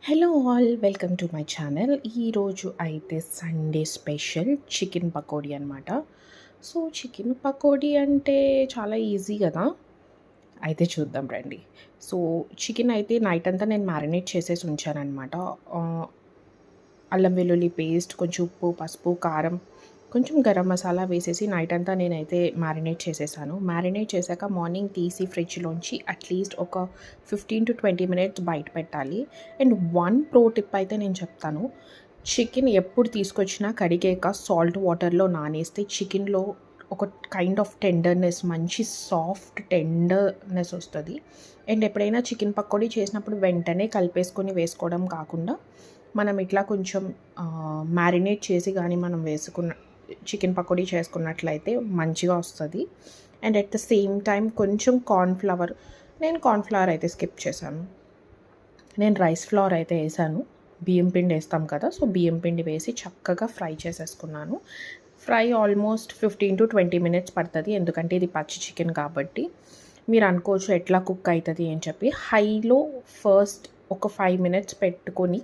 Hello all, welcome to my channel. ఈరోజు అయితే Sunday special chicken pakodi అనమాట. సో చికెన్ పకోడీ అంటే చాలా ఈజీ కదా, అయితే చూద్దాం రండి. సో చికెన్ అయితే నైట్ అంతా నేను మ్యారినేట్ చేసేసి ఉంచానమాట. అల్లం వెల్లుల్లి పేస్ట్, కొంచెం ఉప్పు, పసుపు, కారం, కొంచెం గరం మసాలా వేసేసి నైట్ అంతా నేనైతే మ్యారినేట్ చేసేసాను. మ్యారినేట్ చేశాక మార్నింగ్ తీసి ఫ్రిడ్జ్లోంచి అట్లీస్ట్ ఒక 15 to 20 మినిట్స్ బయట పెట్టాలి. అండ్ వన్ ప్రో టిప్ అయితే నేను చెప్తాను. చికెన్ ఎప్పుడు తీసుకొచ్చినా కడిగాక సాల్ట్ వాటర్లో నానేస్తే చికెన్లో ఒక కైండ్ ఆఫ్ టెండర్నెస్, మంచి సాఫ్ట్ టెండర్నెస్ వస్తుంది. అండ్ ఎప్పుడైనా చికెన్ పకోడీ చేసినప్పుడు వెంటనే కలిపేసుకొని వేసుకోవడం కాకుండా మనం ఇట్లా కొంచెం మ్యారినేట్ చేసి కానీ మనం వేసుకున్న చికెన్ పకోడీ చేసుకున్నట్లయితే మంచిగా వస్తుంది. And at the same time కొంచెం నేను కార్న్ఫ్లవర్ అయితే స్కిప్ చేశాను. నేను రైస్ ఫ్లవర్ అయితే వేసాను. బియ్యం పిండి వేస్తాం కదా, సో బియ్యం పిండి వేసి చక్కగా ఫ్రై చేసేసుకున్నాను. ఫ్రై ఆల్మోస్ట్ 15 to 20 మినిట్స్ పడుతుంది, ఎందుకంటే ఇది పచ్చి చికెన్ కాబట్టి. మీరు అనుకోవచ్చు ఎట్లా కుక్ అవుతుంది అని చెప్పి. హైలో ఫస్ట్ ఒక 5 మినిట్స్ పెట్టుకొని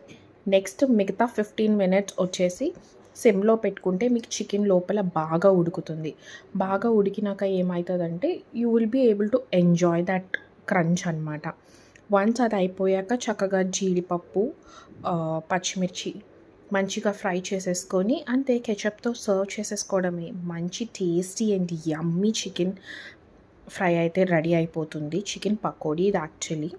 నెక్స్ట్ మిగతా 15 మినిట్స్ వచ్చేసి సిమ్లో పెట్టుకుంటే మీకు చికెన్ లోపల బాగా ఉడుకుతుంది. బాగా ఉడికినాక ఏమవుతుందంటే you will be able to enjoy that crunch అనమాట. వన్స్ అది అయిపోయాక చక్కగా జీడిపప్పు, పచ్చిమిర్చి మంచిగా ఫ్రై చేసేసుకొని అంతే కెచప్తో సర్వ్ చేసేసుకోవడమే. మంచి tasty and yummy chicken fry అయితే రెడీ అయిపోతుంది. చికెన్ పకోడీ ఇది యాక్చువల్లీ.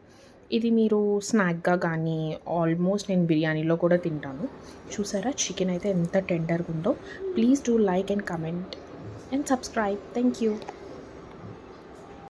ఇది మీరు స్నాక్గా కానీ ఆల్మోస్ట్ నేను బిర్యానీలో కూడా తింటాను. చూసారా చికెన్ అయితే ఎంత టెండర్గా ఉందో. Please do like and comment and subscribe. Thank you.